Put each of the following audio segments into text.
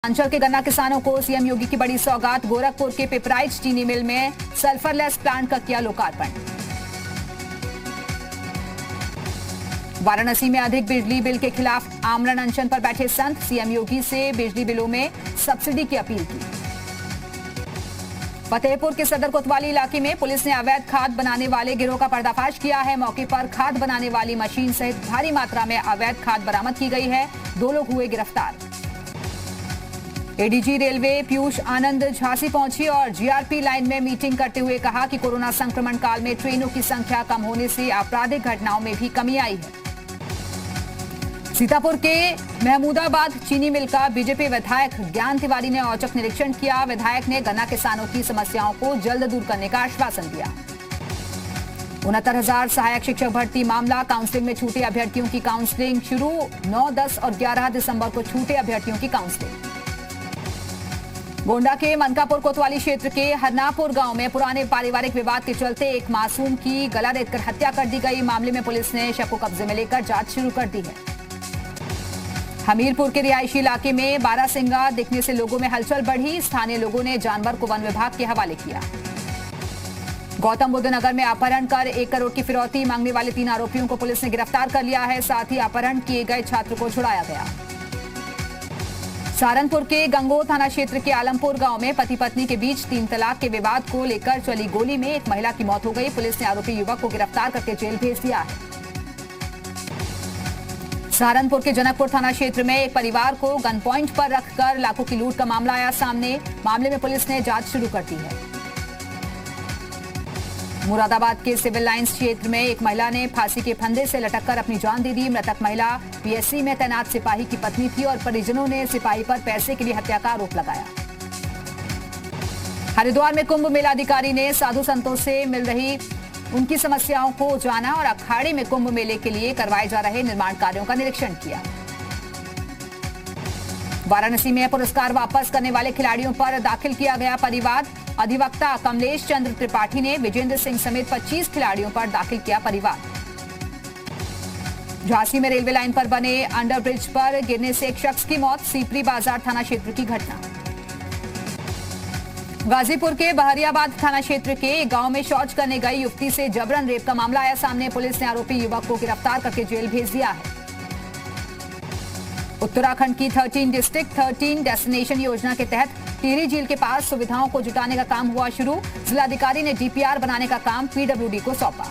अंचल के गन्ना किसानों को सीएम योगी की बड़ी सौगात। गोरखपुर के पिपराइच चीनी मिल में सल्फरलेस प्लांट का किया लोकार्पण। वाराणसी में अधिक बिजली बिल के खिलाफ आमरण अनशन पर बैठे संत। सीएम योगी से बिजली बिलों में सब्सिडी की अपील की। फतेहपुर के सदर कोतवाली इलाके में पुलिस ने अवैध खाद बनाने वाले गिरोह का पर्दाफाश किया है। मौके पर खाद बनाने वाली मशीन सहित भारी मात्रा में अवैध खाद बरामद की गई है। 2 लोग हुए गिरफ्तार। एडीजी रेलवे पीयूष आनंद झांसी पहुंची और जीआरपी लाइन में मीटिंग करते हुए कहा कि कोरोना संक्रमण काल में ट्रेनों की संख्या कम होने से आपराधिक घटनाओं में भी कमी आई है। सीतापुर के महमूदाबाद चीनी मिल का बीजेपी विधायक ज्ञान तिवारी ने औचक निरीक्षण किया। विधायक ने गन्ना किसानों की समस्याओं को जल्द दूर करने का आश्वासन दिया। 69,000 सहायक शिक्षक भर्ती मामला। काउंसलिंग में छूटे अभ्यर्थियों की काउंसलिंग शुरू। 9, 10 और 11 दिसंबर को छूटे अभ्यर्थियों की काउंसलिंग। गोंडा के मनकापुर कोतवाली क्षेत्र के हरनापुर गांव में पुराने पारिवारिक विवाद के चलते एक मासूम की गला रेतकर हत्या कर दी गई। मामले में पुलिस ने शव को कब्जे में लेकर जांच शुरू कर दी है। हमीरपुर के रिहायशी इलाके में बारहसिंगा दिखने से लोगों में हलचल बढ़ी। स्थानीय लोगों ने जानवर को वन विभाग के हवाले किया। गौतम बुद्ध नगर में अपहरण कर 1 करोड़ की फिरौती मांगने वाले 3 आरोपियों को पुलिस ने गिरफ्तार कर लिया है। साथ ही अपहरण किए गए छात्र को छुड़ाया गया। सहारनपुर के गंगोह थाना क्षेत्र के आलमपुर गांव में पति पत्नी के बीच 3 तलाक के विवाद को लेकर चली गोली में एक महिला की मौत हो गई। पुलिस ने आरोपी युवक को गिरफ्तार करके जेल भेज दिया है। सहारनपुर के जनकपुर थाना क्षेत्र में एक परिवार को गन पॉइंट पर रखकर लाखों की लूट का मामला आया सामने। मामले में पुलिस ने जांच शुरू कर दी है। मुरादाबाद के सिविल लाइंस क्षेत्र में एक महिला ने फांसी के फंदे से लटककर अपनी जान दे दी। मृतक महिला पीएससी में तैनात सिपाही की पत्नी थी और परिजनों ने सिपाही पर पैसे के लिए हत्या का आरोप लगाया। हरिद्वार में कुंभ मेला अधिकारी ने साधु संतों से मिल रही उनकी समस्याओं को जाना और अखाड़े में कुंभ मेले के लिए करवाए जा रहे निर्माण कार्यों का निरीक्षण किया। वाराणसी में पुरस्कार वापस करने वाले खिलाड़ियों पर दाखिल किया गया परिवाद। अधिवक्ता कमलेश चंद्र त्रिपाठी ने विजेंद्र सिंह समेत 25 खिलाड़ियों पर दाखिल किया परिवाद। झांसी में रेलवे लाइन पर बने अंडरब्रिज पर गिरने से एक शख्स की मौत। सीपरी बाजार थाना क्षेत्र की घटना। गाजीपुर के बहरियाबाद थाना क्षेत्र के गांव में शौच करने गई युवती से जबरन रेप का मामला आया सामने। पुलिस ने आरोपी युवक को गिरफ्तार करके जेल भेज दिया है। उत्तराखंड की 13 डिस्ट्रिक्ट 13 डेस्टिनेशन योजना के तहत टिहरी झील के पास सुविधाओं को जुटाने का काम हुआ शुरू। जिलाधिकारी ने डीपीआर बनाने का काम पीडब्ल्यूडी को सौंपा।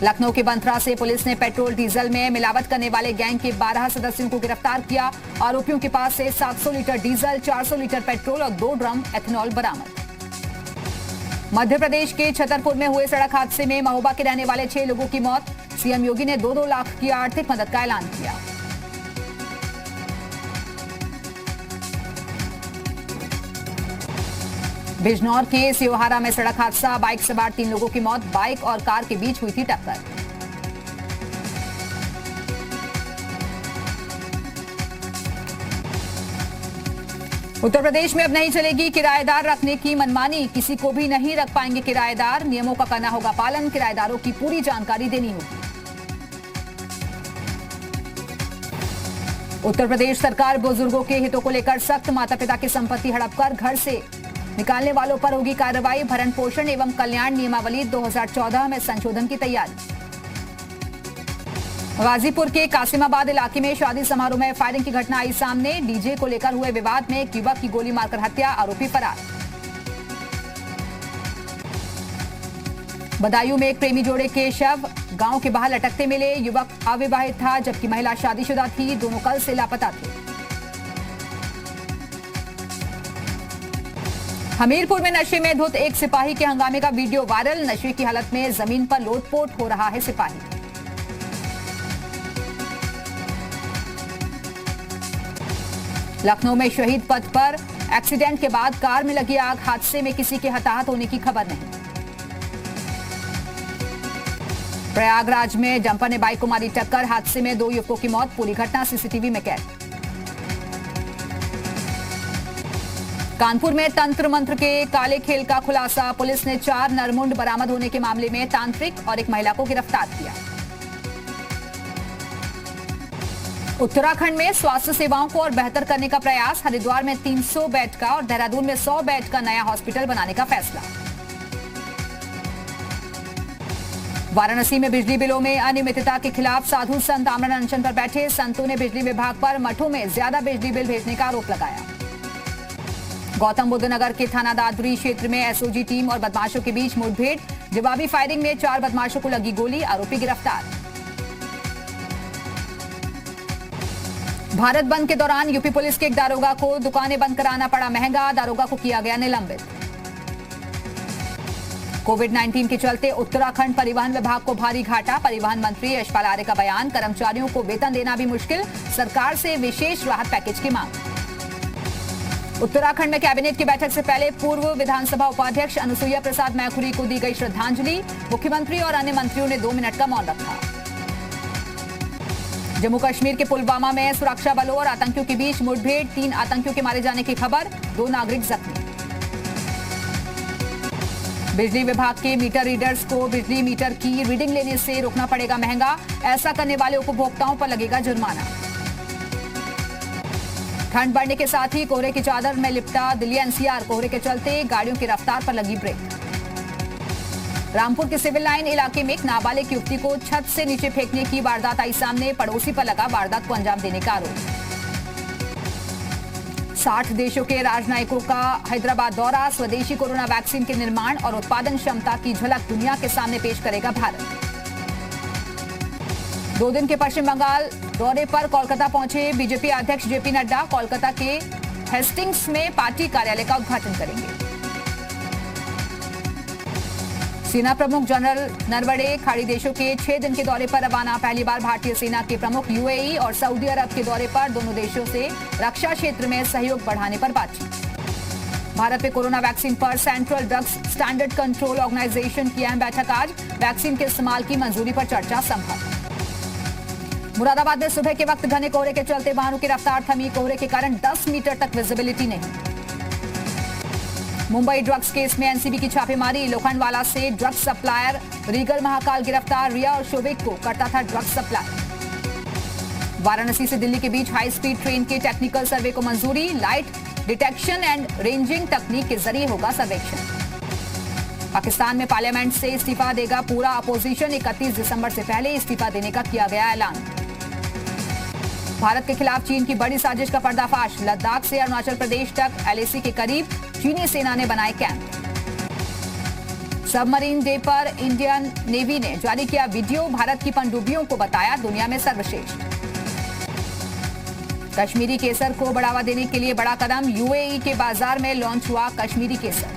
लखनऊ के बंथरा से पुलिस ने पेट्रोल डीजल में मिलावट करने वाले गैंग के 12 सदस्यों को गिरफ्तार किया। आरोपियों के पास से 700 लीटर डीजल, 400 लीटर पेट्रोल और 2 ड्रम एथेनॉल बरामद। मध्य प्रदेश के छतरपुर में हुए सड़क हादसे में महोबा के रहने वाले 6 लोगों की मौत। सीएम योगी ने 2-2 लाख की आर्थिक मदद का ऐलान किया। बिजनौर के सियोहारा में सड़क हादसा। बाइक सवार 3 लोगों की मौत। बाइक और कार के बीच हुई थी टक्कर। उत्तर प्रदेश में अब नहीं चलेगी किराएदार रखने की मनमानी। किसी को भी नहीं रख पाएंगे किराएदार। नियमों का करना होगा पालन। किराएदारों की पूरी जानकारी देनी होगी। उत्तर प्रदेश सरकार बुजुर्गों के हितों को लेकर सख्त। माता पिता की संपत्ति हड़प कर घर से निकालने वालों पर होगी कार्रवाई। भरण पोषण एवं कल्याण नियमावली 2014 में संशोधन की तैयारी। गाजीपुर के कासिमाबाद इलाके में शादी समारोह में फायरिंग की घटना आई सामने। डीजे को लेकर हुए विवाद में एक युवक की गोली मारकर हत्या। आरोपी फरार। बदायूं में एक प्रेमी जोड़े के शव गांव के बाहर लटकते मिले। युवक अविवाहित था जबकि महिला शादीशुदा थी। दोनों कल से लापता थे। हमीरपुर में नशे में धुत एक सिपाही के हंगामे का वीडियो वायरल। नशे की हालत में जमीन पर लोटपोट हो रहा है सिपाही। लखनऊ में शहीद पथ पर एक्सीडेंट के बाद कार में लगी आग। हादसे में किसी के हताहत होने की खबर नहीं। प्रयागराज में डंपर ने बाइक को मारी टक्कर। हादसे में 2 युवकों की मौत। पूरी घटना सीसीटीवी में कैद। कानपुर में तंत्र मंत्र के काले खेल का खुलासा। पुलिस ने 4 नरमुंड बरामद होने के मामले में तांत्रिक और एक महिला को गिरफ्तार किया। उत्तराखंड में स्वास्थ्य सेवाओं को और बेहतर करने का प्रयास। हरिद्वार में 300 बेड का और देहरादून में 100 बेड का नया हॉस्पिटल बनाने का फैसला। वाराणसी में बिजली बिलों में अनियमितता के खिलाफ साधु संत आमरण अनशन पर बैठे। संतों ने बिजली विभाग पर मठों में ज्यादा बिजली बिल भेजने का आरोप लगाया। गौतम बुद्ध नगर के थाना दादरी क्षेत्र में एसओजी टीम और बदमाशों के बीच मुठभेड़। जवाबी फायरिंग में 4 बदमाशों को लगी गोली, आरोपी गिरफ्तार। भारत बंद के दौरान यूपी पुलिस के एक दारोगा को दुकानें बंद कराना पड़ा महंगा। दारोगा को किया गया निलंबित। कोविड-19 के चलते उत्तराखंड परिवहन विभाग को भारी घाटा। परिवहन मंत्री यशपाल आर्य का बयान। कर्मचारियों को वेतन देना भी मुश्किल। सरकार से विशेष राहत पैकेज की मांग। उत्तराखंड में कैबिनेट की बैठक से पहले पूर्व विधानसभा उपाध्यक्ष अनुसुईया प्रसाद मैखुरी को दी गई श्रद्धांजलि। मुख्यमंत्री और अन्य मंत्रियों ने 2 मिनट का मौन रखा। जम्मू कश्मीर के पुलवामा में सुरक्षा बलों और आतंकियों के बीच मुठभेड़। 3 आतंकियों के मारे जाने की खबर, 2 नागरिक जख्मी। बिजली विभाग के मीटर रीडर्स को बिजली मीटर की रीडिंग लेने से रोकना पड़ेगा महंगा। ऐसा करने वाले उपभोक्ताओं पर लगेगा जुर्माना। ठंड बढ़ने के साथ ही कोहरे की चादर में लिपटा दिल्ली एनसीआर। कोहरे के चलते गाड़ियों की रफ्तार पर लगी ब्रेक। रामपुर के सिविल लाइन इलाके में एक नाबालिग युवती को छत से नीचे फेंकने की वारदात आई सामने। पड़ोसी पर लगा वारदात को अंजाम देने का आरोप। 60 देशों के राजनयिकों का हैदराबाद दौरा। स्वदेशी कोरोना वैक्सीन के निर्माण और उत्पादन क्षमता की झलक दुनिया के सामने पेश करेगा भारत। 2 दिन के पश्चिम बंगाल दौरे पर कोलकाता पहुंचे बीजेपी अध्यक्ष जेपी नड्डा। कोलकाता के हेस्टिंग्स में पार्टी कार्यालय का उद्घाटन करेंगे। सेना प्रमुख जनरल नरवणे खाड़ी देशों के 6 दिन के दौरे पर रवाना। पहली बार भारतीय सेना के प्रमुख यूएई और सऊदी अरब के दौरे पर। दोनों देशों से रक्षा क्षेत्र में सहयोग बढ़ाने पर बातचीत। भारत में कोरोना वैक्सीन पर central drugs standard control organisation की अहम बैठक आज। वैक्सीन के इस्तेमाल की मंजूरी पर चर्चा संभव। मुरादाबाद में सुबह के वक्त घने कोहरे के चलते वाहनों की रफ्तार थमी। कोहरे के कारण 10 मीटर तक विजिबिलिटी नहीं। मुंबई ड्रग्स केस में एनसीबी की छापेमारी। लोखंडवाला से ड्रग्स सप्लायर रीगल महाकाल गिरफ्तार। रिया और शोविक को करता था ड्रग्स सप्लाई। वाराणसी से दिल्ली के बीच हाई स्पीड ट्रेन के टेक्निकल सर्वे को मंजूरी। लाइट डिटेक्शन एंड रेंजिंग तकनीक के जरिए होगा सर्वेक्षण। पाकिस्तान में पार्लियामेंट से इस्तीफा देगा पूरा अपोजिशन। 31 दिसंबर से पहले इस्तीफा देने का किया गया ऐलान। भारत के खिलाफ चीन की बड़ी साजिश का पर्दाफाश। लद्दाख से अरुणाचल प्रदेश तक एलएसी के करीब चीनी सेना ने बनाए कैंप। सबमरीन डे पर इंडियन नेवी ने जारी किया वीडियो। भारत की पनडुब्बियों को बताया दुनिया में सर्वश्रेष्ठ। कश्मीरी केसर को बढ़ावा देने के लिए बड़ा कदम। यूएई के बाजार में लॉन्च हुआ कश्मीरी केसर।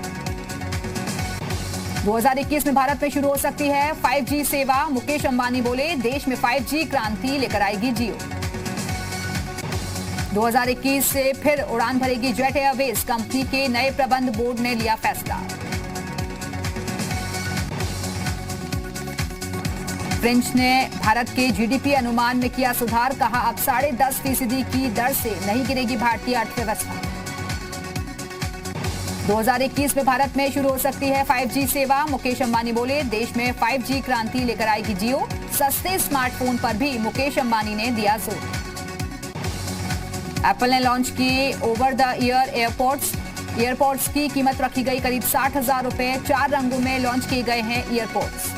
2021 में भारत में शुरू हो सकती है 5G सेवा। मुकेश अंबानी बोले देश में 5G क्रांति लेकर आएगी जियो। 2021 से फिर उड़ान भरेगी जेट एयरवेज। कंपनी के नए प्रबंध बोर्ड ने लिया फैसला। फ्रेंच ने भारत के जीडीपी अनुमान में किया सुधार। कहा अब 10.5% की दर से नहीं गिरेगी भारतीय अर्थव्यवस्था। 2021 में भारत में शुरू हो सकती है 5G सेवा। मुकेश अंबानी बोले देश में 5G क्रांति लेकर आएगी जियो। सस्ते स्मार्टफोन पर भी मुकेश अंबानी ने दिया जोर। एप्पल ने लॉन्च किए ओवर द ईयर एयरपोर्ट्स की कीमत रखी गई करीब 60,000 रुपए। 4 रंगों में लॉन्च किए गए हैं ईयरपोर्ट्स।